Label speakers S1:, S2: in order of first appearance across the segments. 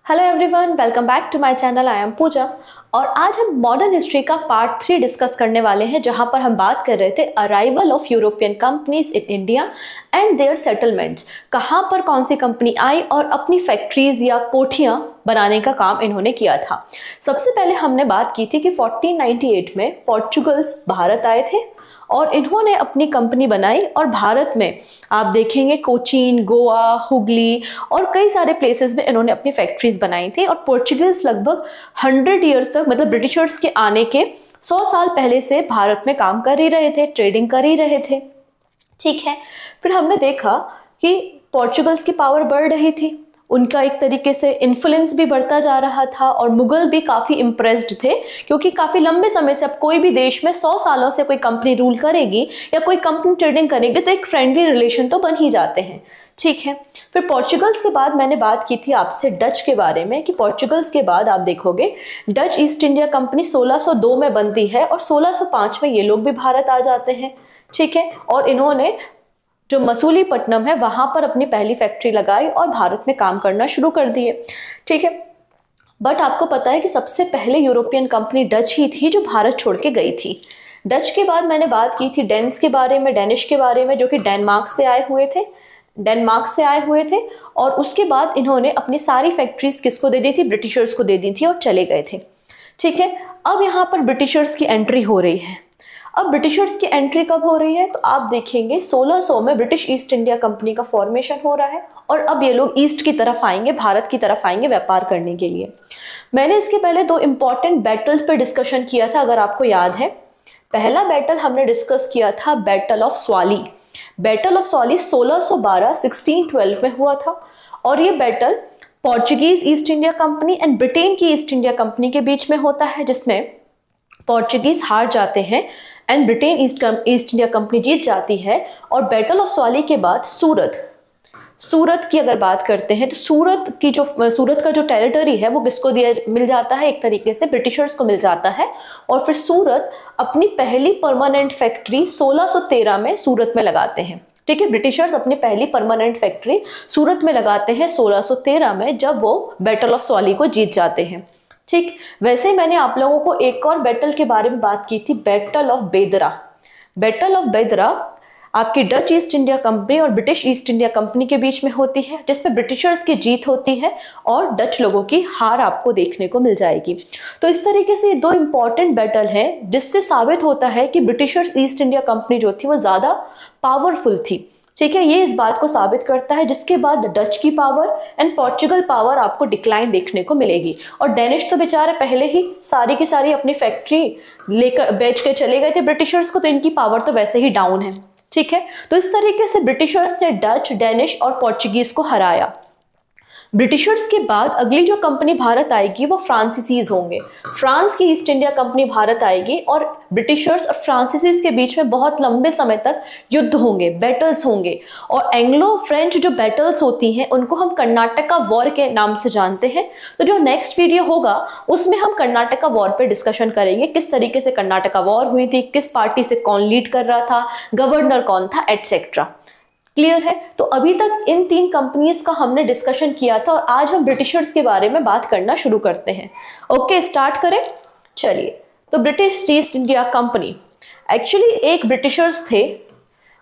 S1: Hello everyone, welcome back to my channel. I am Pooja और आज हम मॉडर्न हिस्ट्री का पार्ट 3 डिस्कस करने वाले हैं, जहां पर हम बात कर रहे थे arrival of European companies in India and their settlements. कहां पर कौन सी कंपनी आई और अपनी फैक्ट्रीज या कोठियां बनाने का काम इन्होंने किया था। सबसे पहले हमने बात की थी कि 1498 में पोर्चुगल्स भारत आए थे और इन्होंने अपनी कंपनी बनाई और भारत में आप देखेंगे कोचीन, गोवा, हुगली और कई सारे प्लेसेस में इन्होंने अपनी फैक्ट्रीज बनाई थी। और पोर्चुगीज लगभग 100 ईयर्स तक, मतलब ब्रिटिशर्स के आने के 100 साल पहले से भारत में काम कर ही रहे थे, ट्रेडिंग कर ही रहे थे। ठीक है, फिर हमने देखा कि पोर्चुगल्स की पावर बढ़ रही थी, उनका एक तरीके से इन्फ्लुएंस भी बढ़ता जा रहा था और मुगल भी काफी इम्प्रेस्ड थे, क्योंकि काफी लंबे समय से अब कोई भी देश में 100 सालों से कोई कंपनी रूल करेगी या कोई कंपनी ट्रेडिंग करेगी तो एक फ्रेंडली रिलेशन तो बन ही जाते हैं। ठीक है, फिर पोर्चुगल्स के बाद मैंने बात की थी आपसे डच के बारे में कि पोर्चुगल्स के बाद आप देखोगे डच ईस्ट इंडिया कंपनी 1602 में बनती है और 1605 में ये लोग भी भारत आ जाते हैं। ठीक है, और इन्होंने जो मसूलीपट्टनम है वहां पर अपनी पहली फैक्ट्री लगाई और भारत में काम करना शुरू कर दिए। ठीक है, बट आपको पता है कि सबसे पहले यूरोपियन कंपनी डच ही थी जो भारत छोड़ के गई थी। डच के बाद मैंने बात की थी डेन्स के बारे में, डेनिश के बारे में, जो कि डेनमार्क से आए हुए थे और उसके बाद इन्होंने अपनी सारी फैक्ट्रीज किसको दे दी थी? ब्रिटिशर्स को दे दी थी और चले गए थे। ठीक है, अब यहाँ पर ब्रिटिशर्स की एंट्री हो रही है। अब ब्रिटिशर्स की एंट्री कब हो रही है? तो आप देखेंगे 1600 में ब्रिटिश ईस्ट इंडिया कंपनी का फॉर्मेशन हो रहा है और अब ये लोग ईस्ट की तरफ आएंगे, भारत की तरफ आएंगे व्यापार करने के लिए। मैंने इसके पहले 2 इंपॉर्टेंट बैटल्स पर डिस्कशन किया था, अगर आपको याद है। पहला बैटल हमने डिस्कस किया था battle of Swally. Battle of Swally 1612 में हुआ था और ये battle Portuguese east India company and Britain की ईस्ट इंडिया कंपनी के बीच में होता है, जिसमें पोर्चुगीज हार जाते हैं and Britain East India Company जीत जाती है। और बैटल ऑफ स्वाली के बाद सूरत की अगर बात करते हैं तो सूरत का जो टेरिटरी है वो किसको मिल जाता है? एक तरीके से ब्रिटिशर्स को मिल जाता है। और फिर सूरत अपनी पहली परमानेंट फैक्ट्री 1613 में सूरत में लगाते हैं। ठीक है, ब्रिटिशर्स अपनी पहली परमानेंट फैक्ट्री सूरत में लगाते हैं 1613 में, जब वो बैटल ऑफ स्वाली को जीत जाते हैं। ठीक, वैसे ही मैंने आप लोगों को एक और बैटल के बारे में बात की थी, बैटल ऑफ बेदरा। बैटल ऑफ बेदरा आपकी डच ईस्ट इंडिया कंपनी और ब्रिटिश ईस्ट इंडिया कंपनी के बीच में होती है, जिसमें ब्रिटिशर्स की जीत होती है और डच लोगों की हार आपको देखने को मिल जाएगी। तो इस तरीके से 2 इंपॉर्टेंट बैटल हैं, जिससे साबित होता है कि ब्रिटिशर्स ईस्ट इंडिया कंपनी जो थी वो ज्यादा पावरफुल थी। ठीक है, ये इस बात को साबित करता है, जिसके बाद डच की पावर एंड पोर्चुगल पावर आपको डिक्लाइन देखने को मिलेगी। और डेनिश तो बेचारे पहले ही सारी की सारी अपनी फैक्ट्री लेकर बेच के चले गए थे ब्रिटिशर्स को, तो इनकी पावर तो वैसे ही डाउन है। ठीक है, तो इस तरीके से ब्रिटिशर्स ने डच, डेनिश और पोर्चुगीज को हराया। ब्रिटिशर्स के बाद अगली जो कंपनी भारत आएगी वो फ्रांसीसीज होंगे। फ्रांस की ईस्ट इंडिया कंपनी भारत आएगी और ब्रिटिशर्स और फ्रांसीसीज के बीच में बहुत लंबे समय तक युद्ध होंगे, बैटल्स होंगे। और एंग्लो फ्रेंच जो बैटल्स होती हैं उनको हम कर्नाटका वॉर के नाम से जानते हैं। तो जो नेक्स्ट वीडियो होगा उसमें हम कर्नाटका वॉर पे डिस्कशन करेंगे, किस तरीके से कर्नाटका वॉर हुई थी, किस पार्टी से कौन लीड कर रहा था, गवर्नर कौन था, एटसेट्रा। क्लियर है? तो अभी तक इन 3 कंपनीज का हमने डिस्कशन किया था और आज हम ब्रिटिशर्स के बारे में बात करना शुरू करते हैं। ओके, स्टार्ट करें। चलिए, तो British East India company actually एक ब्रिटिशर्स थे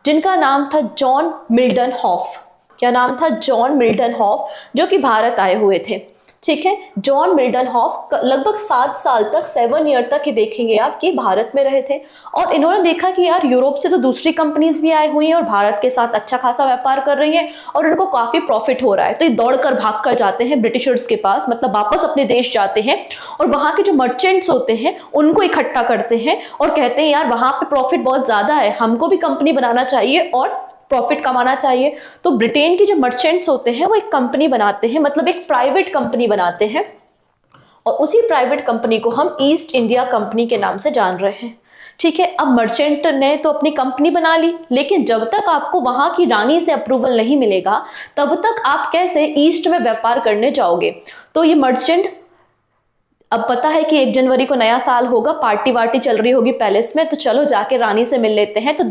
S1: जिनका नाम था जॉन मिल्टन हॉफ। क्या नाम था? जॉन मिल्टन हॉफ, जो कि भारत आए हुए थे। ठीक है, जॉन मिल्टन हॉफ लगभग 7 साल तक, 7 ईयर तक ये देखेंगे आप कि भारत में रहे थे और इन्होंने देखा कि यार यूरोप से तो दूसरी कंपनीज भी आई हुई हैं और भारत के साथ अच्छा खासा व्यापार कर रही हैं और उनको काफी प्रॉफिट हो रहा है। तो ये दौड़कर भाग कर जाते हैं ब्रिटिशर्स के पास, मतलब वापस अपने देश जाते हैं और वहां के जो मर्चेंट्स होते हैं उनको इकट्ठा करते हैं और कहते हैं यार वहां पे प्रॉफिट बहुत ज्यादा है, हमको भी कंपनी बनाना चाहिए और प्रॉफिट कमाना चाहिए। तो ब्रिटेन के जो मर्चेंट्स होते हैं वो एक कंपनी बनाते हैं, मतलब एक प्राइवेट कंपनी बनाते हैं और उसी प्राइवेट कंपनी को हम ईस्ट इंडिया कंपनी के नाम से जान रहे हैं। ठीक है, अब मर्चेंट ने तो अपनी कंपनी बना ली, लेकिन जब तक आपको वहां की रानी से अप्रूवल नहीं मिलेगा तब तक आप कैसे ईस्ट में व्यापार करने जाओगे? तो ये मर्चेंट, अब पता है कि 1 जनवरी को नया साल होगा, पार्टी वार्टी चल रही होगी पैलेस में, तो चलो जाके रानी से मिल लेते हैं। तो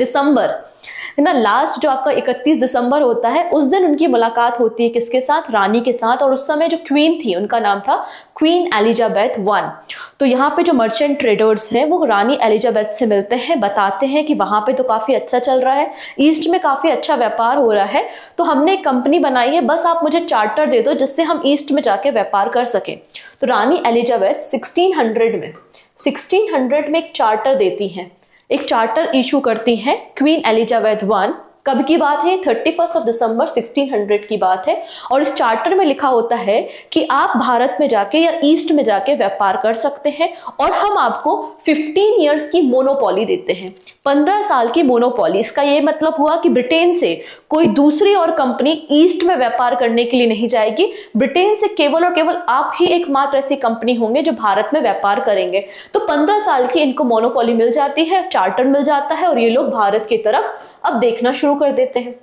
S1: ना लास्ट जो आपका 31 दिसंबर होता है उस दिन उनकी मुलाकात होती है किसके साथ, रानी के साथ। और उस समय जो क्वीन थी उनका नाम था क्वीन एलिजाबेथ वन। तो यहाँ पे जो मर्चेंट ट्रेडर्स हैं वो रानी एलिजाबेथ से मिलते हैं, बताते हैं कि वहां पे तो काफी अच्छा चल रहा है, ईस्ट में काफी अच्छा व्यापार हो रहा है, तो हमने एक कंपनी बनाई है, बस आप मुझे चार्टर दे दो जिससे हम ईस्ट में जाके व्यापार कर सके। तो रानी एलिजाबेथ 1600 में एक चार्टर देती हैं, एक चार्टर इशू करती हैं क्वीन एलिजाबेथ वन। कब की बात है, 31 दिसंबर 1600 की बात है। और इस चार्टर में लिखा होता है कि आप भारत में जाके या ईस्ट में जाके व्यापार कर सकते हैं और हम आपको 15 इयर्स की मोनोपॉली देते हैं, 15 साल की मोनोपॉली। इसका ये मतलब हुआ कि ब्रिटेन से कोई दूसरी और कंपनी ईस्ट में व्यापार करने के लिए नहीं जाएगी, ब्रिटेन से केवल और केवल आप ही एकमात्र ऐसी कंपनी होंगे जो भारत में व्यापार करेंगे। तो 15 साल की इनको मोनोपॉली मिल जाती है, चार्टर मिल जाता है और ये लोग भारत की तरफ अब देखना शुरू कर देते हैं।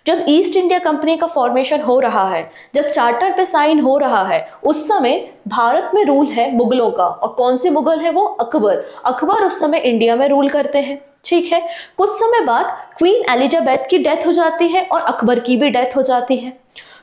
S1: जब ईस्ट इंडिया कंपनी का फॉर्मेशन हो रहा है, जब चार्टर पे साइन हो रहा है, उस समय भारत में रूल है मुगलों का। और कौन से मुगल है वो, अकबर। अकबर उस समय इंडिया में रूल करते हैं, ठीक है। कुछ समय बाद क्वीन एलिजाबेथ की डेथ हो जाती है और अकबर की भी डेथ हो जाती है।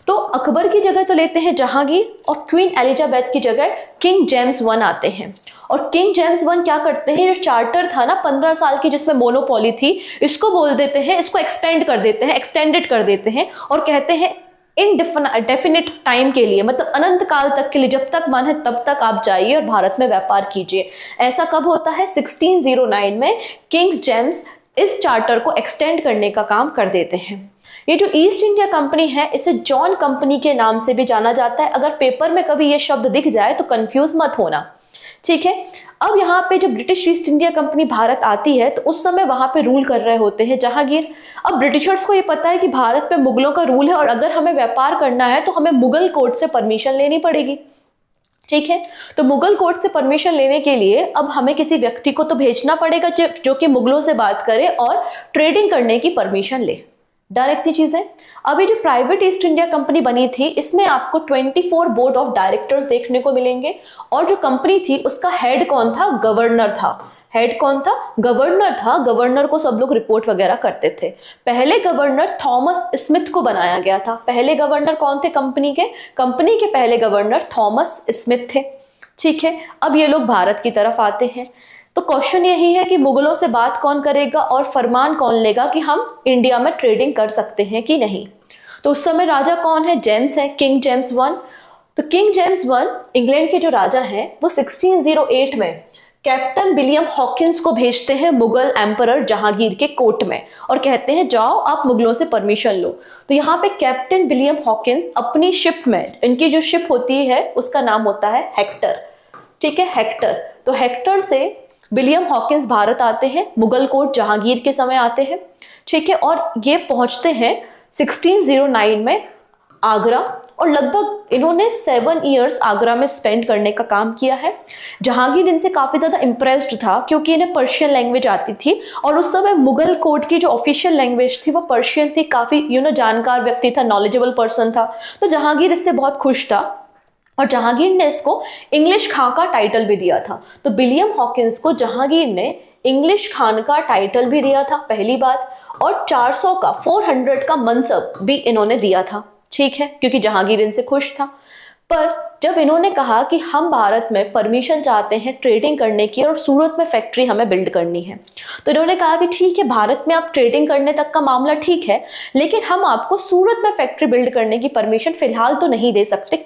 S1: तो अकबर की जगह तो लेते हैं जहांगीर और क्वीन एलिजाबेथ की जगह किंग जेम्स वन आते हैं। और किंग जेम्स वन क्या करते हैं, जो चार्टर था ना 15 साल की जिसमें मोनोपॉली थी, इसको बोल देते हैं, इसको एक्सपेंड कर देते हैं, एक्सटेंडेड कर देते हैं और कहते हैं इनडेफिनिट टाइम के लिए, मतलब अनंत काल तक के लिए, जब तक मन है तब तक आप जाइए और भारत में व्यापार कीजिए। ऐसा कब होता है, 1609 में किंग जेम्स इस चार्टर को एक्सटेंड करने का काम कर देते हैं। ये जो ईस्ट इंडिया कंपनी है इसे जॉन कंपनी के नाम से भी जाना जाता है। अगर पेपर में कभी ये शब्द दिख जाए तो कंफ्यूज मत होना, ठीक है। अब यहाँ पे जब British East India company Bharat आती है तो उस समय वहां पे रूल कर रहे होते हैं जहांगीर। अब ब्रिटिशर्स को ये पता है कि भारत में मुगलों का रूल है और अगर हमें व्यापार करना है तो हमें मुगल कोर्ट से परमिशन लेनी पड़ेगी, ठीक है। तो मुगल कोर्ट से परमिशन लेने के लिए अब हमें किसी व्यक्ति को तो भेजना पड़ेगा जो कि मुगलों से बात करे और ट्रेडिंग करने की परमिशन ले। डन इतनी चीजें। अभी जो प्राइवेट ईस्ट इंडिया कंपनी बनी थी इसमें आपको 24 बोर्ड ऑफ डायरेक्टर्स देखने को मिलेंगे। और जो कंपनी थी उसका हेड कौन था, गवर्नर था। हेड कौन था, गवर्नर था। गवर्नर को सब लोग रिपोर्ट वगैरह करते थे। पहले गवर्नर थॉमस स्मिथ को बनाया गया था। पहले गवर्नर कौन थे कंपनी के पहले गवर्नर थॉमस स्मिथ थे, ठीक है। अब ये लोग भारत की तरफ आते हैं। तो क्वेश्चन यही है कि मुगलों से बात कौन करेगा और फरमान कौन लेगा कि हम इंडिया में ट्रेडिंग कर सकते हैं कि नहीं। तो उस समय राजा कौन है, जेम्स है, किंग जेम्स वन। तो किंग जेम्स वन इंग्लैंड के जो राजा हैं वो 1608 में कैप्टन विलियम हॉकिंस को भेजते हैं मुगल एम्परर जहांगीर के कोर्ट में और कहते हैं जाओ आप मुगलों से परमिशन लो। तो यहाँ पे कैप्टन विलियम हॉकिंस अपनी शिप में, इनकी जो शिप होती है उसका नाम होता है हेक्टर, ठीक है, हेक्टर। तो हेक्टर से विलियम हॉकिंस भारत आते हैं, मुगल कोर्ट जहांगीर के समय आते हैं, ठीक है। और ये पहुंचते हैं 1609 में आगरा और लगभग इन्होंने 7 इयर्स आगरा में स्पेंड करने का काम किया है। जहांगीर इनसे काफी ज्यादा इंप्रेस्ड था क्योंकि इन्हें पर्शियन लैंग्वेज आती थी और उस समय मुगल कोर्ट की जो ऑफिशियल लैंग्वेज थी वो पर्शियन थी। काफी जानकार व्यक्ति था, नॉलेजेबल पर्सन था। तो जहांगीर इससे बहुत खुश था और जहांगीर ने इसको इंग्लिश खां का टाइटल भी दिया था। तो विलियम हॉकिंस को जहांगीर ने इंग्लिश खान का टाइटल भी दिया था, पहली बात। और 400 का मनसब भी इन्होंने दिया था, ठीक है, क्योंकि जहांगीर इनसे खुश था। पर जब इन्होंने कहा कि हम भारत में परमिशन चाहते हैं ट्रेडिंग करने की और सूरत में फैक्ट्री हमें बिल्ड करनी है, तो इन्होंने कहा कि ठीक है, भारत में आप ट्रेडिंग करने तक का मामला ठीक है, लेकिन हम आपको सूरत में फैक्ट्री बिल्ड करने की परमिशन फिलहाल तो नहीं दे सकते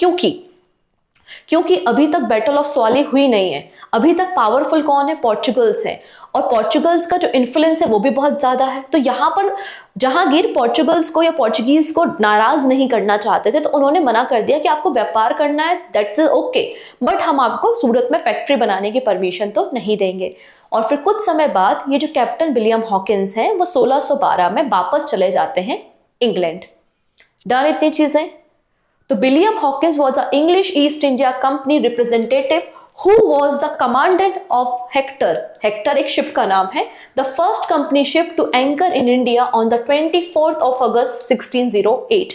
S1: क्योंकि अभी तक बैटल ऑफ स्वाली हुई नहीं है। अभी तक पावरफुल कौन है, पोर्चुगल्स है और पोर्चुगल्स का जो इन्फ्लुएंस है वो भी बहुत ज्यादा है। तो यहाँ पर जहांगीर पोर्चुगल्स को या पोर्चुगीज को नाराज नहीं करना चाहते थे, तो उन्होंने मना कर दिया कि आपको व्यापार करना है दैट्स ओके, बट हम आपको सूरत में फैक्ट्री बनाने की परमिशन तो नहीं देंगे। और फिर कुछ समय बाद ये जो कैप्टन विलियम हॉकिंस हैं वो 1612 में वापस चले जाते हैं इंग्लैंड। डन इतनी चीजें। तो William Hawkins was an English East India Company representative who was the commandant of Hector. Hector एक शिप का नाम है। The first company ship to anchor in India on the 24th of August 1608.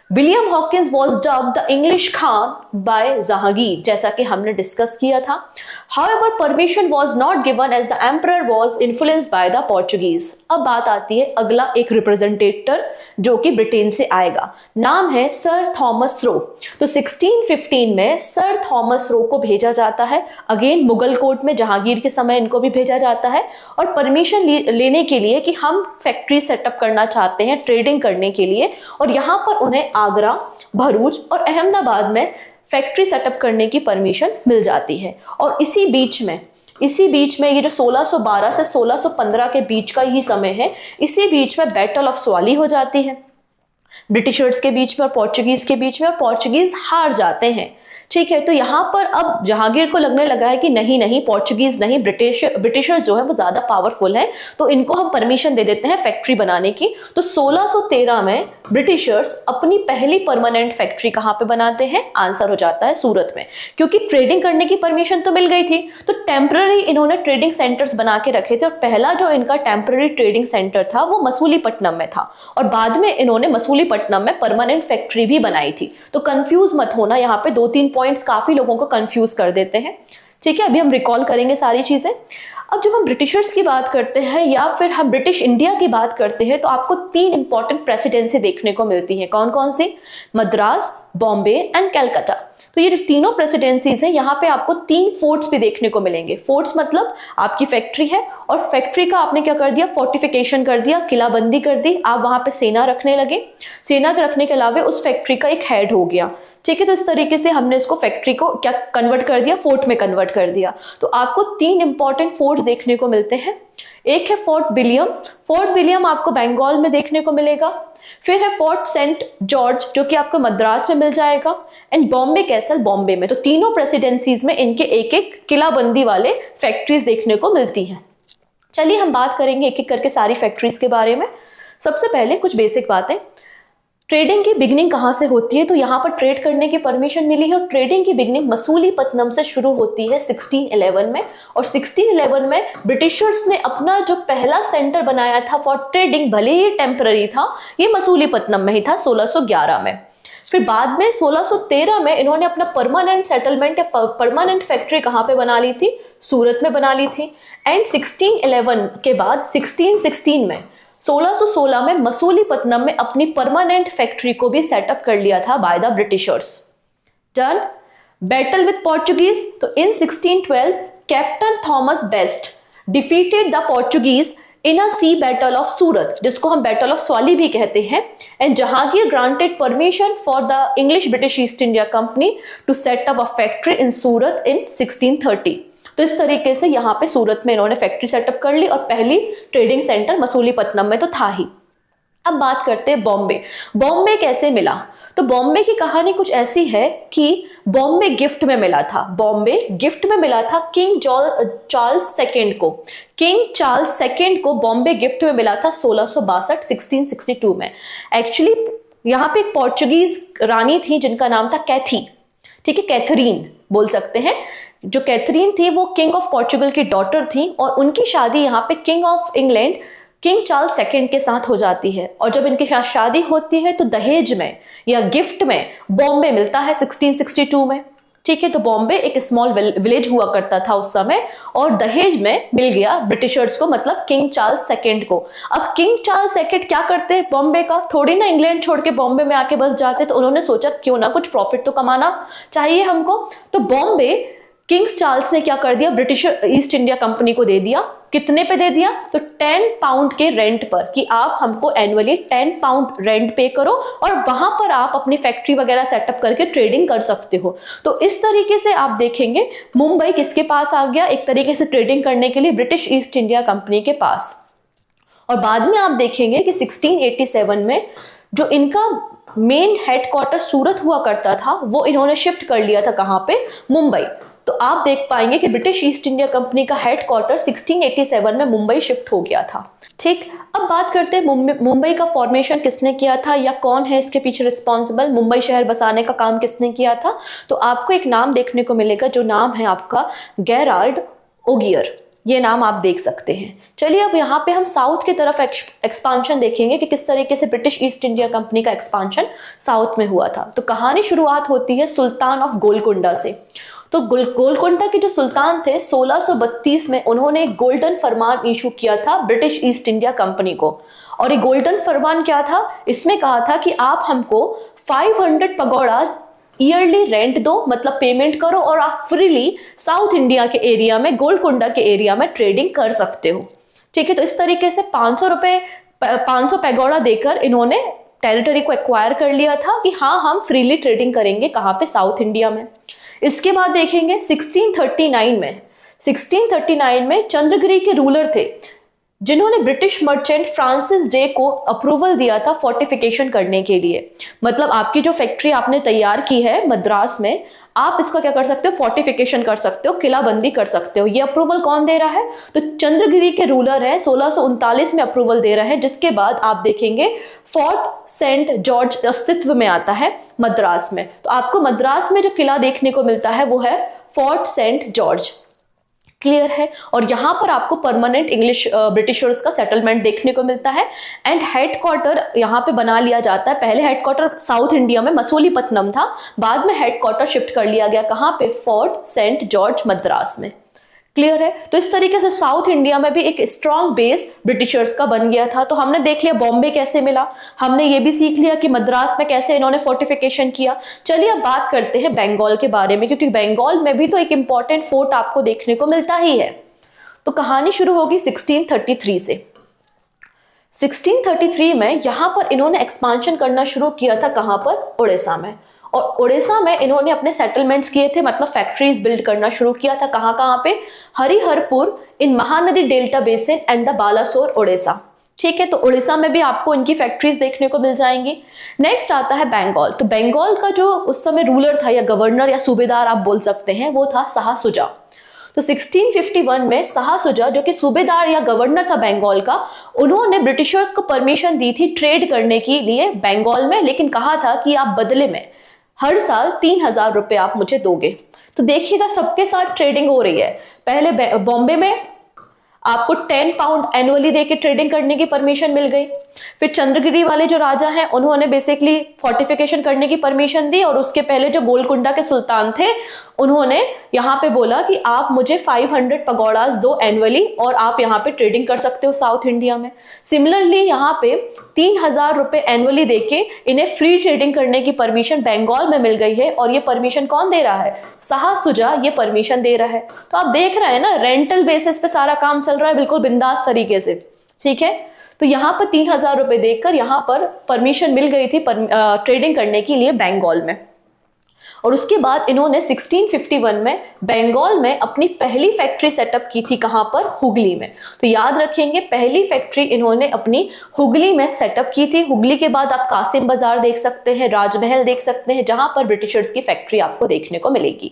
S1: William Hawkins was dubbed the English Khan by Jahangir, जैसा कि हमने discuss किया था। However, permission was not given as the emperor was influenced by the Portuguese। अब बात आती है अगला एक रिप्रेजेंटेटर जो कि ब्रिटेन से आएगा, नाम है सर थॉमस रो। तो 1615 में सर थॉमस रो को भेजा जाता है, अगेन मुगल कोर्ट में जहांगीर के समय इनको भी भेजा जाता है, और परमिशन लेने के लिए कि हम फैक्ट्री सेटअप करना चाहते हैं ट्रेडिंग करने के लिए, और यहाँ पर उन्हें आगरा, भरूच और अहमदाबाद में फैक्ट्री सेटअप करने की परमिशन मिल जाती है। और इसी बीच में ये जो 1612 से 1615 के बीच का ही समय है, इसी बीच में बैटल ऑफ स्वाली हो जाती है ब्रिटिशर्स के बीच में और पोर्चुगीज के बीच में, और पोर्चुगीज हार जाते हैं। ठीक है, तो यहाँ पर अब जहांगीर को लगने लगा है कि नहीं पोर्चुगीज नहीं, ब्रिटिशर्स जो है वो ज्यादा पावरफुल है, तो इनको हम परमिशन दे देते हैं फैक्ट्री बनाने की। तो 1613 में ब्रिटिशर्स अपनी पहली परमानेंट फैक्ट्री कहाँ पे बनाते हैं? आंसर हो जाता है सूरत में, क्योंकि ट्रेडिंग करने की परमिशन तो मिल गई थी, तो टेम्पररी इन्होंने ट्रेडिंग सेंटर्स बना के रखे थे, और पहला जो इनका टेम्पररी ट्रेडिंग सेंटर था वो मसूलीपट्टनम में था, और बाद में इन्होंने मसूलीपट्टनम में परमानेंट फैक्ट्री भी बनाई थी। तो कंफ्यूज मत होना, यहाँ पे 2-3 पॉइंट्स काफी लोगों को कंफ्यूज कर देते हैं। ठीक है, अभी हम रिकॉल करेंगे सारी चीजें। अब जब हम ब्रिटिशर्स की बात करते हैं या फिर हम ब्रिटिश इंडिया की बात करते हैं, तो आपको 3 इंपॉर्टेंट प्रेसिडेंसी देखने को मिलती है। कौन कौन सी? मद्रास, बॉम्बे एंड कलकत्ता। तो ये जो तीनों प्रेसिडेंसीज हैं, यहाँ पे आपको 3 फोर्ट्स भी देखने को मिलेंगे। फोर्ट्स मतलब आपकी फैक्ट्री है, और फैक्ट्री का आपने क्या कर दिया? फोर्टिफिकेशन कर दिया, किलाबंदी कर दी, आप वहां पे सेना रखने लगे। सेना के रखने के अलावा उस फैक्ट्री का एक हेड हो गया। ठीक है, तो इस तरीके से हमने इसको फैक्ट्री को क्या कन्वर्ट कर दिया? फोर्ट में कन्वर्ट कर दिया। तो आपको 3 इंपॉर्टेंट फोर्ट देखने को मिलते हैं। एक है फोर्ट विलियम आपको बंगाल में देखने को मिलेगा। फिर है फोर्ट सेंट जॉर्ज जो कि आपको मद्रास में मिल जाएगा, एंड बॉम्बे कैसल बॉम्बे में। तो तीनों प्रेसिडेंसीज में इनके एक एक किलाबंदी वाले फैक्ट्रीज देखने को मिलती हैं। चलिए हम बात करेंगे एक एक करके सारी फैक्ट्रीज के बारे में। सबसे पहले कुछ बेसिक बातें, ट्रेडिंग की बिगनिंग कहाँ से होती है? तो यहाँ पर ट्रेड करने की परमिशन मिली है, और ट्रेडिंग की बिगनिंग मसूलीपट्टनम से शुरू होती है 1611 में। और 1611 में ब्रिटिशर्स ने अपना जो पहला सेंटर बनाया था फॉर ट्रेडिंग, भले ही टेम्पररी था, ये मसूलीपट्टनम में ही था 1611 में। फिर बाद में 1613 में इन्होंने अपना परमानेंट सेटलमेंट या परमानेंट फैक्ट्री कहाँ पे बना ली थी? सूरत में बना ली थी। एंड 1611 के बाद 1616 में मसूलीपट्टनम में अपनी परमानेंट फैक्ट्री को भी सेटअप कर लिया था by the Britishers. Done. Battle with Portuguese, तो in 1612 captain Thomas Best defeated the Portuguese in a sea battle of Surat, जिसको हम बैटल ऑफ स्वाली भी कहते हैं। And Jahangir granted permission for the English British East India company to set up a factory in Surat in 1630। तो इस तरीके से यहाँ पे सूरत में इन्होंने फैक्ट्री सेटअप कर ली, और पहली ट्रेडिंग सेंटर मसूलीपट्टनम में तो था ही। अब बात करते हैं बॉम्बे कैसे मिला? तो बॉम्बे की कहानी कुछ ऐसी है कि बॉम्बे गिफ्ट में मिला था। किंग चार्ल्स सेकेंड को बॉम्बे गिफ्ट में मिला था 1662 में। एक्चुअली यहाँ पे एक पोर्चुगीज रानी थी जिनका नाम था कैथी, ठीक है, कैथरीन बोल सकते हैं। जो कैथरीन थी वो किंग ऑफ पोर्चुगल की डॉटर थी, और उनकी शादी यहाँ पे king of England king Charles second के साथ हो जाती है। और जब इनके साथ शादी होती है तो दहेज में या गिफ्ट में बॉम्बे मिलता है 1662 में। ठीक है, तो बॉम्बे एक स्मॉल विलेज हुआ करता था उस समय, और दहेज में मिल गया ब्रिटिशर्स को, मतलब किंग चार्ल्स सेकेंड को। अब किंग चार्ल्स सेकेंड क्या करते बॉम्बे का? थोड़ी ना इंग्लैंड छोड़ के बॉम्बे में आके बस जाते, तो उन्होंने सोचा क्यों ना कुछ प्रॉफिट तो कमाना चाहिए हमको। तो बॉम्बे किंग चार्ल्स ने क्या कर दिया? ब्रिटिश ईस्ट इंडिया कंपनी को दे दिया। कितने पे दे दिया? तो 10 पाउंड के रेंट पर, कि आप हमको एनुअली 10 पाउंड रेंट पे करो, और वहां पर आप अपनी फैक्ट्री वगैरह सेटअप करके ट्रेडिंग कर सकते हो। तो इस तरीके से आप देखेंगे मुंबई किसके पास आ गया? एक तरीके से ट्रेडिंग करने के लिए ब्रिटिश ईस्ट इंडिया कंपनी के पास। और बाद में आप देखेंगे कि 1687 में जो इनका मेन हेडक्वार्टर सूरत हुआ करता था, वो इन्होंने शिफ्ट कर लिया था कहाँ पे? मुंबई। तो आप देख पाएंगे कि ब्रिटिश ईस्ट इंडिया कंपनी का हेडक्वार्टर 1687 में मुंबई शिफ्ट हो गया था। ठीक, अब बात करते हैं मुंबई का फॉर्मेशन किसने किया था, या कौन है इसके पीछे रिस्पॉन्सिबल? मुंबई शहर बसाने का काम किसने किया था? तो आपको एक नाम देखने को मिलेगा, जो नाम है आपका गेराल्ड ओगियर। ये नाम आप देख सकते हैं। चलिए अब यहाँ पे हम साउथ की तरफ एक्सपांशन देखेंगे कि किस तरीके से ब्रिटिश ईस्ट इंडिया कंपनी का एक्सपांशन साउथ में हुआ था। तो कहानी शुरुआत होती है सुल्तान ऑफ गोलकुंडा से। तो गोलकुंडा के जो सुल्तान थे 1632 में उन्होंने एक गोल्डन फरमान इशू किया था ब्रिटिश ईस्ट इंडिया कंपनी को। और ये गोल्डन फरमान क्या था, इसमें कहा था कि आप हमको 500 पगोडाज ईयरली रेंट दो, मतलब पेमेंट करो, और आप फ्रीली साउथ इंडिया के एरिया में, गोलकुंडा के एरिया में ट्रेडिंग कर सकते हो। ठीक है, तो इस तरीके से 500 पैगोडा देकर इन्होंने टेरिटरी को एक्वायर कर लिया था कि हाँ हम फ्रीली ट्रेडिंग करेंगे, कहाँ पे, साउथ इंडिया में। इसके बाद देखेंगे 1639 में चंद्रगिरी के रूलर थे जिन्होंने ब्रिटिश मर्चेंट फ्रांसिस डे को अप्रूवल दिया था फोर्टिफिकेशन करने के लिए। मतलब आपकी जो फैक्ट्री आपने तैयार की है मद्रास में, आप इसका क्या कर सकते हो, फोर्टिफिकेशन कर सकते हो, किलाबंदी कर सकते हो। ये अप्रूवल कौन दे रहा है, तो चंद्रगिरी के रूलर है, 1639 में अप्रूवल दे रहे हैं। जिसके बाद आप देखेंगे फोर्ट सेंट जॉर्ज अस्तित्व में आता है मद्रास में। तो आपको मद्रास में जो किला देखने को मिलता है वो है फोर्ट सेंट जॉर्ज। क्लियर है। और यहां पर आपको परमानेंट इंग्लिश ब्रिटिशर्स का सेटलमेंट देखने को मिलता है। एंड हेडक्वार्टर यहां पे बना लिया जाता है। पहले हेडक्वार्टर साउथ इंडिया में मसूलीपट्टनम था, बाद में हेडक्वार्टर शिफ्ट कर लिया गया कहां पे, फोर्ट सेंट जॉर्ज मद्रास में। क्लियर है। तो इस तरीके से साउथ इंडिया में भी एक स्ट्रॉन्ग बेस ब्रिटिशर्स का बन गया था। तो हमने देख लिया बॉम्बे कैसे मिला, हमने ये भी सीख लिया कि मद्रास में कैसे इन्होंने फोर्टिफिकेशन किया। चलिए अब बात करते हैं बंगाल के बारे में, क्योंकि बंगाल में भी तो एक इंपॉर्टेंट फोर्ट आपको देखने को मिलता ही है। तो कहानी शुरू होगी 1633 से। 1633 में यहां पर इन्होंने एक्सपांशन करना शुरू किया था, कहां पर, उड़ीसा में। और उड़ीसा में इन्होंने अपने सेटलमेंट्स किए थे, मतलब फैक्ट्रीज बिल्ड करना शुरू किया था। कहां कहां पे, Hariharpur in Mahanadi delta basin and the Balasore Orissa. ठीक है, तो उड़ीसा में भी आपको इनकी फैक्ट्रीज देखने को मिल जाएंगी। नेक्स्ट आता है बंगाल। तो बंगाल का जो उस समय रूलर था या गवर्नर या सूबेदार आप बोल सकते हैं, वो था शाह सुजा। तो 1651 में शाह सुजा, जो कि सूबेदार या गवर्नर था बंगाल का, उन्होंने ब्रिटिशर्स को परमिशन दी थी ट्रेड करने के लिए बंगाल में, लेकिन कहा था कि आप बदले में हर साल 3000 रुपए आप मुझे दोगे। तो देखिएगा सबके साथ ट्रेडिंग हो रही है। पहले बॉम्बे में आपको 10 पाउंड एनुअली देके ट्रेडिंग करने की परमिशन मिल गई। फिर चंद्रगिरी वाले जो राजा हैं उन्होंने बेसिकली फोर्टिफिकेशन करने की परमिशन दी। और उसके पहले जो गोलकुंडा के सुल्तान थे उन्होंने यहाँ पे बोला कि आप मुझे 500 पगोडाज दो एनुअली और आप यहाँ पे ट्रेडिंग कर सकते हो साउथ इंडिया में। सिमिलरली यहाँ पे 3000 रुपए एनुअली देके इन्हें फ्री ट्रेडिंग करने की परमिशन बंगाल में मिल गई है। और ये परमिशन कौन दे रहा है, शाह सुजा ये परमिशन दे रहा है। तो आप देख रहे हैं ना, रेंटल बेसिस पे सारा काम चल रहा है, बिल्कुल बिंदास तरीके से। ठीक है, तो यहाँ पर 3000 रुपए देकर यहाँ पर परमिशन मिल गई थी ट्रेडिंग करने के लिए बंगाल में। और उसके बाद इन्होंने 1651 में बंगाल में अपनी पहली फैक्ट्री सेटअप की थी, कहां पर, हुगली में। तो याद रखेंगे पहली फैक्ट्री इन्होंने अपनी हुगली में सेटअप की थी। हुगली के बाद आप कासिम बाजार देख सकते हैं, राजमहल देख सकते हैं, जहां पर ब्रिटिशर्स की फैक्ट्री आपको देखने को मिलेगी।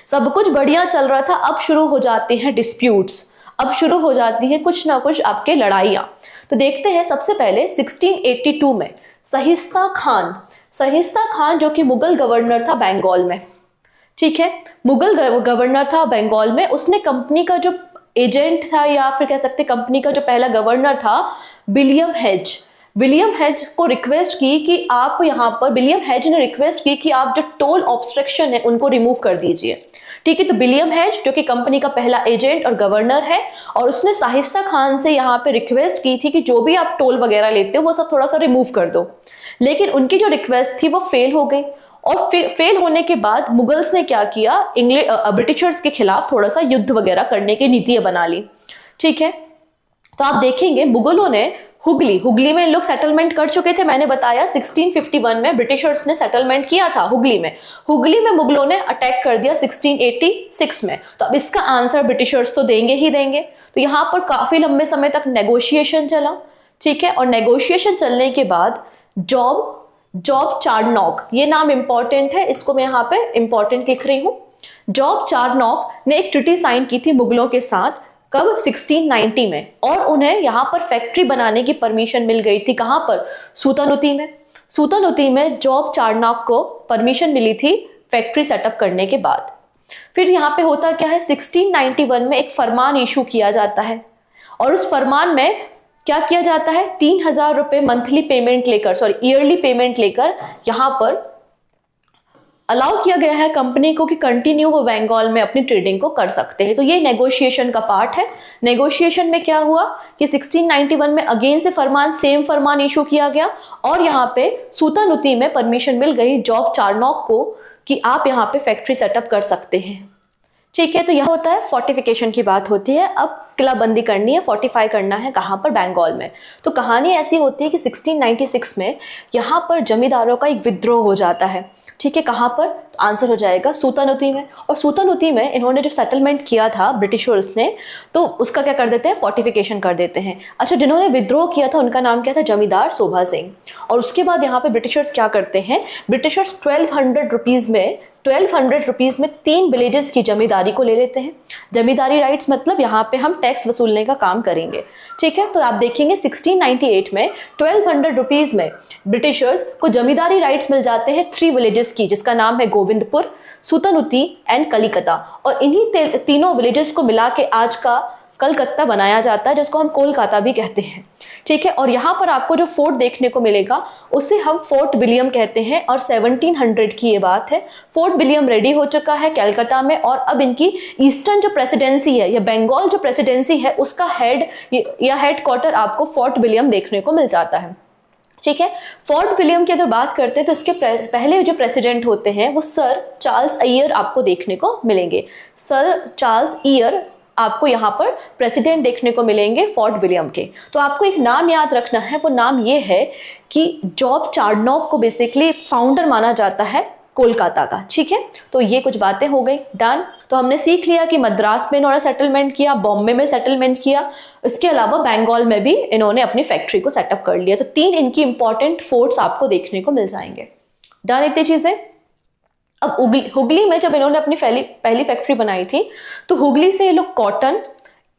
S1: सब कुछ बढ़िया चल रहा था। अब शुरू हो जाती हैं डिस्प्यूट्स, अब शुरू हो जाती है कुछ ना कुछ आपके लड़ाइयां। तो देखते हैं सबसे पहले 1682 में सहिस्ता खान जो कि मुगल गवर्नर था बंगाल में। ठीक है, मुगल गवर्नर था बंगाल में। उसने कंपनी का जो एजेंट था या फिर कह सकते कंपनी का जो पहला गवर्नर था विलियम हेज को रिक्वेस्ट की कि आप यहाँ पर, विलियम हेज ने रिक्वेस्ट की कि आप जो टोल ऑब्स्ट्रक्शन है उनको रिमूव कर दीजिए। ठीक है, तो विलियम हेज जो कि कंपनी का पहला एजेंट और गवर्नर है, और उसने शाहिस्ता खान से यहाँ पे रिक्वेस्ट की थी कि जो भी आप टोल वगैरह लेते हो वो सब थोड़ा सा रिमूव कर दो। लेकिन उनकी जो रिक्वेस्ट थी वो फेल हो गई। और फेल होने के बाद मुगल्स ने क्या किया, ब्रिटिशर्स के खिलाफ थोड़ा सा युद्ध वगैरह करने की नीतियां बना ली। ठीक है, तो आप देखेंगे मुगलों ने हुगली में लोग सेटलमेंट कर चुके थे। मैंने बताया 1651 में ब्रिटिशर्स ने सेटलमेंट किया था हुगली में मुगलों ने अटैक कर दिया 1686 में। तो अब इसका आंसर ब्रिटिशर्स तो देंगे ही देंगे। तो यहाँ पर काफी लंबे समय तक नेगोशिएशन चला। ठीक है, और नेगोशिएशन चलने के बाद जॉब चार्नॉक, ये नाम इंपॉर्टेंट है, इसको मैं यहाँ पे इंपॉर्टेंट लिख रही हूँ। जॉब चार्नॉक ने एक ट्रीटी साइन की थी मुगलों के साथ, कब, 1690 में। और उन्हें यहाँ पर फैक्ट्री बनाने की परमिशन मिल गई थी, कहां पर, सूतानुती में जॉब चार्नॉक को परमिशन मिली थी फैक्ट्री सेटअप करने के बाद। फिर यहाँ पे होता क्या है, 1691 में एक फरमान इशू किया जाता है और उस फरमान में क्या किया जाता है, 3000 रुपए मंथली पेमेंट लेकर, सॉरी ईयरली पेमेंट लेकर यहाँ पर अलाउ किया गया है कंपनी को कि कंटिन्यू वो बंगाल में अपनी ट्रेडिंग को कर सकते हैं। तो ये नेगोशिएशन का पार्ट है। नेगोशिएशन में क्या हुआ कि 1691 में अगेन से फरमान, सेम फरमान इशू किया गया और यहाँ पे सूतानुती में परमिशन मिल गई जॉब चार्नोक को कि आप यहाँ पे फैक्ट्री सेटअप कर सकते हैं। ठीक है, तो यह होता है फोर्टिफिकेशन की बात होती है। अब किलाबंदी करनी है, फोर्टिफाई करना है, कहाँ पर, बंगाल में। तो कहानी ऐसी होती है कि 1696 में यहाँ पर जमींदारों का एक विद्रोह हो जाता है। ठीक है, कहाँ पर, तो आंसर हो जाएगा सूतानुती में। और सूतानुती में इन्होंने जो सेटलमेंट किया था ब्रिटिशर्स ने, तो उसका क्या कर देते हैं, फोर्टिफिकेशन कर देते हैं। अच्छा, जिन्होंने विद्रोह किया था उनका नाम क्या था, जमींदार शोभा सिंह। और उसके बाद यहाँ पे ब्रिटिशर्स क्या करते हैं, ब्रिटिशर्स 1200 रुपीज में 3 विलेजेस की जमींदारी को ले लेते हैं। जमींदारी राइट्स मतलब यहाँ पे हम टैक्स वसूलने का काम करेंगे। ठीक है, तो आप देखेंगे 1698 में 1200 रुपीज में ब्रिटिशर्स को जमींदारी राइट्स मिल जाते हैं 3 विलेजेस की, जिसका नाम है गोविंदपुर, सूतानुती एंड कलिकता। और इन्हीं तीनों विलेजेस को मिला के आज का कलकत्ता बनाया जाता है, जिसको हम कोलकाता भी कहते हैं। ठीक है, और यहाँ पर आपको जो फोर्ट देखने को मिलेगा उसे हम फोर्ट विलियम कहते हैं और 1700 की ये बात है। फोर्ट विलियम रेडी हो चुका है कलकत्ता में और अब इनकी ईस्टर्न जो प्रेसिडेंसी है या बंगाल जो प्रेसिडेंसी है उसका हेड या हेडक्वार्टर आपको फोर्ट विलियम देखने को मिल जाता है। ठीक है, फोर्ट विलियम की अगर बात करते हैं तो इसके पहले जो प्रेसिडेंट होते हैं वो सर चार्ल्स अय्यर आपको देखने को मिलेंगे। सर चार्ल्स अय्यर आपको यहाँ पर प्रेसिडेंट देखने को मिलेंगे फोर्ट विलियम के। तो आपको एक नाम याद रखना है, वो नाम ये है कि जॉब चार्नोक को बेसिकली फाउंडर माना जाता है कोलकाता का। ठीक है, तो ये कुछ बातें हो गई, डन। तो हमने सीख लिया कि मद्रास में इन्होंने सेटलमेंट किया, बॉम्बे में सेटलमेंट किया, इसके अलावा बंगाल में भी इन्होंने अपनी फैक्ट्री को सेटअप कर लिया। तो 3 इनकी इंपॉर्टेंट फोर्ट्स आपको देखने को मिल जाएंगे। डन इतनी चीजें। अब हुगली में जब इन्होंने अपनी पहली फैक्ट्री बनाई थी तो हुगली से ये लोग cotton,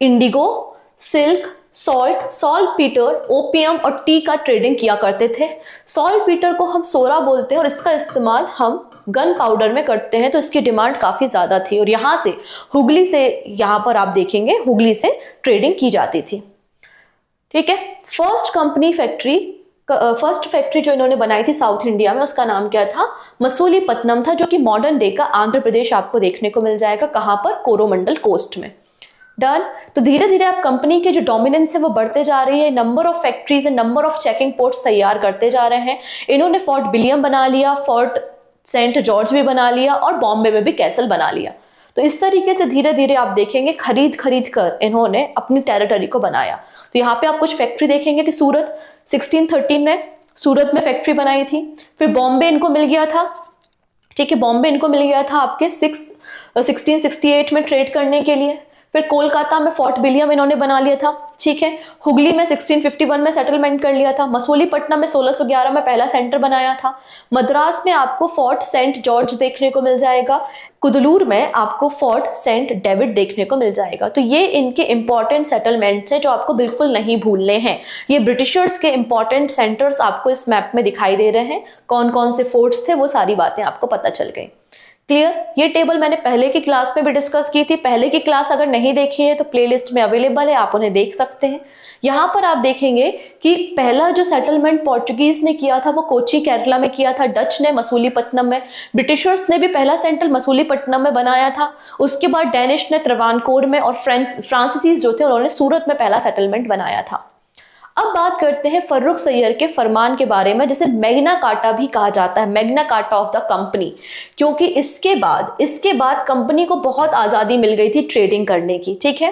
S1: Indigo, silk, salt Peter, opium और टी का ट्रेडिंग किया करते थे। सॉल्ट पीटर को हम सोरा बोलते हैं और इसका इस्तेमाल हम गन पाउडर में करते हैं, तो इसकी डिमांड काफी ज्यादा थी और यहाँ से हुगली से, यहाँ पर आप देखेंगे हुगली से ट्रेडिंग की जाती थी। ठीक है, फर्स्ट फैक्ट्री जो इन्होंने बनाई थी साउथ इंडिया में उसका नाम क्या था, मसूलीपट्टनम था, जो कि मॉडर्न डे का आंध्र प्रदेश आपको देखने को मिल जाएगा। कहां पर, कोरोमंडल कोस्ट में। डन। तो धीरे धीरे आप कंपनी के जो डोमिनेंस है वो बढ़ते जा रही है, number of factories and number of checking ports तैयार करते जा रहे हैं। इन्होंने फोर्ट विलियम बना लिया, फोर्ट सेंट जॉर्ज भी बना लिया और बॉम्बे में भी कैसल बना लिया। तो इस तरीके से धीरे धीरे आप देखेंगे खरीद कर इन्होंने अपनी टेरिटरी को बनाया। तो यहाँ पे आप कुछ फैक्ट्री देखेंगे कि सूरत 1613 में सूरत में फैक्ट्री बनाई थी, फिर बॉम्बे इनको मिल गया था। ठीक है, बॉम्बे इनको मिल गया था आपके 1668 में ट्रेड करने के लिए। फिर कोलकाता में फोर्ट विलियम इन्होंने बना लिया था। ठीक है, हुगली में 1651 में सेटलमेंट कर लिया था। मसूलीपट्टनम में 1611 में पहला सेंटर बनाया था। मद्रास में आपको फोर्ट सेंट जॉर्ज देखने को मिल जाएगा। कुदलूर में आपको फोर्ट सेंट डेविड देखने को मिल जाएगा। तो ये इनके इंपॉर्टेंट सेटलमेंट्स हैं जो आपको बिल्कुल नहीं भूलने हैं। ये ब्रिटिशर्स के इंपॉर्टेंट सेंटर्स आपको इस मैप में दिखाई दे रहे हैं। कौन कौन से फोर्ट्स थे वो सारी बातें आपको पता चल गई। क्लियर। ये टेबल मैंने पहले की क्लास में भी डिस्कस की थी। पहले की क्लास अगर नहीं देखी है तो प्लेलिस्ट में अवेलेबल है, आप उन्हें देख सकते हैं। यहाँ पर आप देखेंगे कि पहला जो सेटलमेंट पोर्चुगीज ने किया था वो कोची केरला में किया था, डच ने मसूलीपट्टनम में, ब्रिटिशर्स ने भी पहला सेंटर मसूलीपट्टनम में बनाया था। उसके बाद डेनिश ने त्रवानकोर में और फ्रांसीसीज जो थे उन्होंने सूरत में पहला सेटलमेंट बनाया था। अब बात करते हैं फर्रुख सैयद के फरमान के बारे में, जिसे मैग्ना कार्टा भी कहा जाता है, Magna carta of the company, क्योंकि इसके बाद कंपनी को बहुत आजादी मिल गई थी ट्रेडिंग करने की। ठीक है,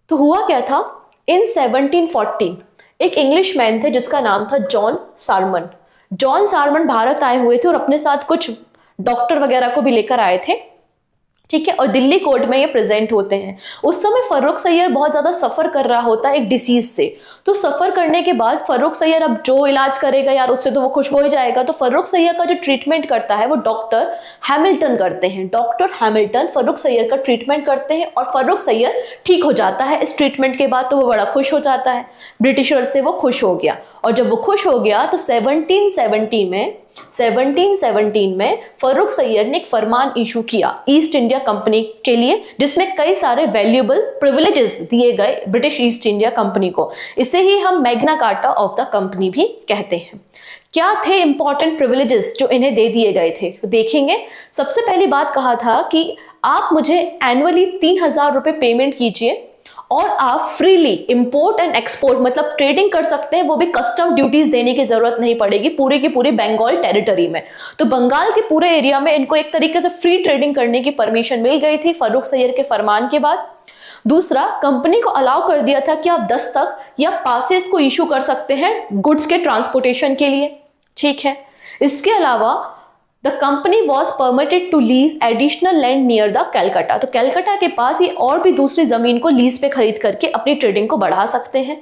S1: तो हुआ क्या था, इन 1714 एक इंग्लिश मैन थे जिसका नाम था जॉन सारमन भारत आए हुए थे और अपने साथ कुछ डॉक्टर वगैरह को भी लेकर आए थे। ठीक है, और दिल्ली कोर्ट में ये प्रेजेंट होते हैं। उस समय फर्रुख सैयद बहुत ज्यादा सफर कर रहा होता है एक डिसीज से। तो सफर करने के बाद फर्रुख सैयद अब जो इलाज करेगा यार उससे तो वो खुश हो ही जाएगा। तो फर्रुख सैयद का जो ट्रीटमेंट करता है वो डॉक्टर हैमिल्टन करते हैं। डॉक्टर हैमिल्टन फर्रुख सैयद का ट्रीटमेंट करते हैं और फर्रुख सैयद ठीक हो जाता है इस ट्रीटमेंट के बाद। तो वो बड़ा खुश हो जाता है, ब्रिटिशर से वो खुश हो गया। और जब वो खुश हो गया तो 1770 में 1717 में फर्रुख सैयद ने एक फरमान इशू किया ईस्ट इंडिया कंपनी के लिए, जिसमें कई सारे वैल्यूएबल प्रिविलेजेस दिए गए ब्रिटिश ईस्ट इंडिया कंपनी को। इसे ही हम Magna carta of the company भी कहते हैं। क्या थे इंपॉर्टेंट प्रिविलेजेस जो इन्हें दे दिए गए थे, तो देखेंगे। सबसे पहली बात कहा था कि आप मुझे एनुअली 3000 रुपए पेमेंट कीजिए और आप फ्रीली इंपोर्ट एंड एक्सपोर्ट मतलब ट्रेडिंग कर सकते हैं, वो भी कस्टम ड्यूटीज देने की जरूरत नहीं पड़ेगी पूरी की पूरी बंगाल टेरिटरी में। तो बंगाल के पूरे एरिया में इनको एक तरीके से फ्री ट्रेडिंग करने की परमिशन मिल गई थी फर्रुख सैयद के फरमान के बाद। दूसरा, कंपनी को अलाउ कर दिया था कि आप दस्तक या पासेस को इशू कर सकते हैं गुड्स के ट्रांसपोर्टेशन के लिए, ठीक है। इसके अलावा the company was permitted to lease additional land near the Calcutta, तो कैलकाटा के पास ये और भी दूसरी जमीन को लीज पे खरीद करके अपनी ट्रेडिंग को बढ़ा सकते हैं।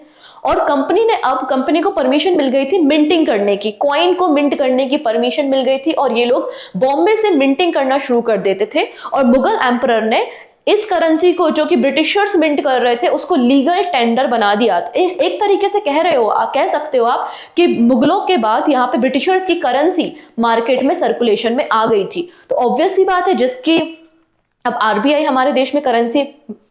S1: और कंपनी को परमिशन मिल गई थी मिंटिंग करने की, कॉइन को मिंट करने की परमिशन मिल गई थी और ये लोग बॉम्बे से मिंटिंग करना शुरू कर देते थे। और मुगल एम्परर ने इस करेंसी को जो कि ब्रिटिशर्स मिंट कर रहे थे उसको लीगल टेंडर बना दिया। तो एक तरीके से कह सकते हो आप कि मुगलों के बाद यहाँ पे ब्रिटिशर्स की करेंसी मार्केट में सर्कुलेशन में आ गई थी। तो ऑब्वियस सी बात है, जिसकी अब आरबीआई हमारे देश में करेंसी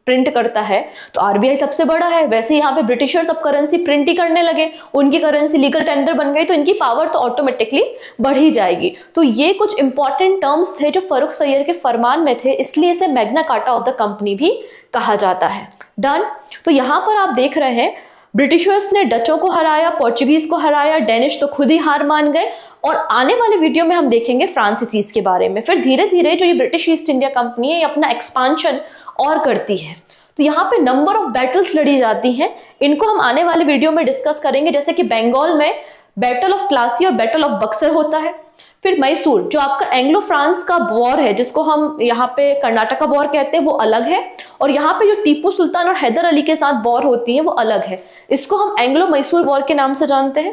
S1: प्रिंट करता है तो आरबीआई सबसे बड़ा है, वैसे यहाँ पे ब्रिटिशर्स अब करेंसी प्रिंट ही करने लगे, उनकी करेंसी लीगल टेंडर बन गई तो इनकी पावर तो ऑटोमेटिकली बढ़ ही जाएगी। तो ये कुछ इंपॉर्टेंट टर्म्स थे जो फर्रुख सैयद के फरमान में थे, इसलिए इसे Magna carta of the company भी कहा जाता है। डन। तो यहाँ पर आप देख रहे हैं ब्रिटिशर्स ने डचों को हराया, पोर्चुगीज को हराया, डेनिश तो खुद ही हार मान गए। और आने वाले वीडियो में हम देखेंगे फ्रांसीसीज के बारे में। फिर धीरे धीरे जो ये ब्रिटिश ईस्ट इंडिया कंपनी है ये अपना एक्सपांशन और करती है। तो यहाँ पे नंबर ऑफ बैटल्स लड़ी जाती हैं, इनको हम आने वाले वीडियो में डिस्कस करेंगे। जैसे कि बंगाल में बैटल ऑफ प्लासी और बैटल ऑफ बक्सर होता है। फिर मैसूर जो आपका एंग्लो फ्रांस का वॉर है, जिसको हम यहाँ पे कर्नाटक का वॉर कहते हैं, वो अलग है। और यहाँ पे जो टीपू सुल्तान और हैदर अली के साथ वॉर होती है वो अलग है। इसको हम एंग्लो मैसूर वॉर के नाम से जानते हैं।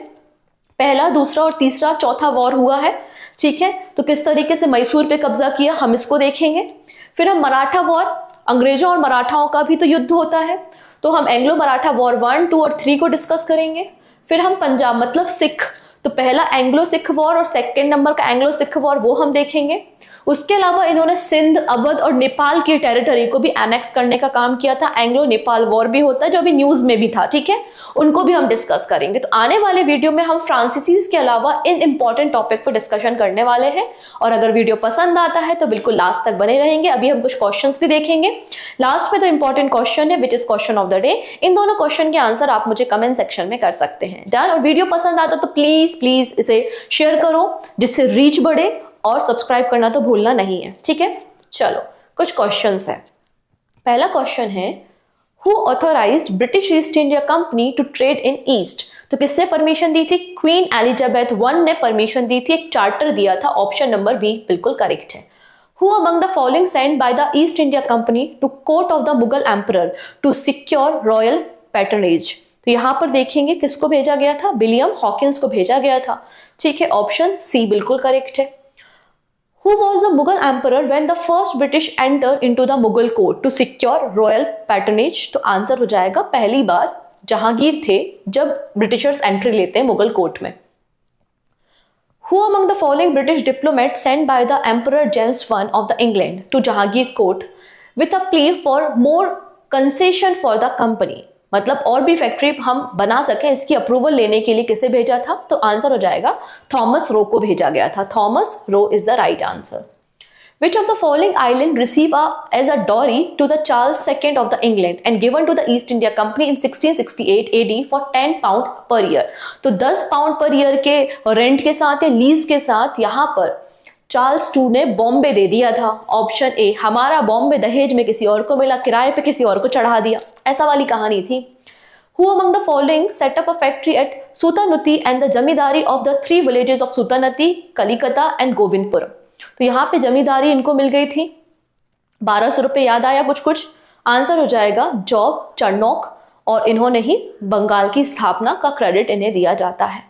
S1: पहला, दूसरा और तीसरा, चौथा वॉर हुआ है, ठीक है। तो किस तरीके से मैसूर पे कब्जा किया हम इसको देखेंगे। फिर हम मराठा वॉर, अंग्रेजों और मराठाओं का भी तो युद्ध होता है, तो हम एंग्लो मराठा वॉर 1, 2 और 3 को डिस्कस करेंगे। फिर हम पंजाब मतलब सिख, तो पहला एंग्लो सिख वॉर और सेकेंड नंबर का एंग्लो सिख वॉर वो हम देखेंगे। उसके अलावा इन्होंने सिंध, अवध और नेपाल की टेरिटरी को भी एनेक्स करने का काम किया था। एंग्लो नेपाल वॉर भी होता है जो अभी न्यूज में भी था, ठीक है, उनको भी हम डिस्कस करेंगे। तो आने वाले वीडियो में हम फ्रांसीसीज के अलावा इन इंपॉर्टेंट टॉपिक पर डिस्कशन करने वाले हैं। और अगर वीडियो पसंद आता है तो बिल्कुल लास्ट तक बने रहेंगे। अभी हम कुछ क्वेश्चन भी देखेंगे लास्ट में। तो इंपॉर्टेंट क्वेश्चन है which is question of the day. इन दोनों क्वेश्चन के आंसर आप मुझे कमेंट सेक्शन में कर सकते हैं। डन। और वीडियो पसंद आता तो प्लीज प्लीज इसे शेयर करो जिससे रीच बढ़े, और सब्सक्राइब करना तो भूलना नहीं है, ठीक है। चलो कुछ क्वेश्चंस है। पहला क्वेश्चन है, who authorized British East India company to trade in East? तो किसने परमिशन दी थी? क्वीन एलिजाबेथ वन ने परमिशन दी थी, एक चार्टर दिया था। ऑप्शन नंबर बी बिल्कुल करेक्ट है। Who among the following sent by the East India Company to court of the Mughal Emperor to secure royal patronage? तो यहां पर देखेंगे किसको भेजा गया था? विलियम हॉकिंस को भेजा गया था, ठीक है। ऑप्शन सी बिल्कुल करेक्ट है। Who was the Mughal emperor when the first British entered into the Mughal court to secure royal patronage? तो आंसर हो जाएगा पहली बार जहांगीर थे जब ब्रिटिशर्स एंट्री लेते हैं मुगल कोर्ट में। Who among the following British diplomats sent by the Emperor James I of the England to Jahangir court with a plea for more concession for the company? मतलब और भी फैक्ट्री हम बना सकें इसकी अप्रूवल लेने के लिए किसे भेजा था? तो आंसर हो जाएगा थॉमस रो को भेजा गया था। Thomas Roe is the right answer. Which of the following island receive as a dowry to the Charles II of the England and given to the East India Company in 1668 AD for 10 pound per year? तो 10 pound per year के rent के साथ या lease के साथ यहाँ पर Charles II ने बॉम्बे दे दिया था। ऑप्शन ए, हमारा बॉम्बे दहेज में किसी और को मिला, किराए पे किसी और को चढ़ा दिया, ऐसा वाली कहानी थी। Who among the following set up a factory at Sutanuti and the zamindari of the 3 villages of Sutanati, Kolkata and Govindpuram? तो यहाँ पे जमींदारी इनको मिल गई थी। 1200 रुपए याद आया कुछ कुछ? आंसर हो जाएगा जॉब चरनोक, और इन्होंने ही बंगाल की स्थापना का क्रेडिट इन्हें दिया जाता है।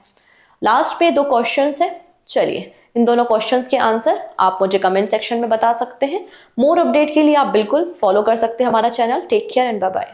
S1: लास्ट पे 2 क्वेश्चंस है। चलिए इन दोनों क्वेश्चंस के आंसर आप मुझे कमेंट सेक्शन में बता सकते हैं। मोर अपडेट के लिए आप बिल्कुल फॉलो कर सकते हैं हमारा channel. Take care and bye bye.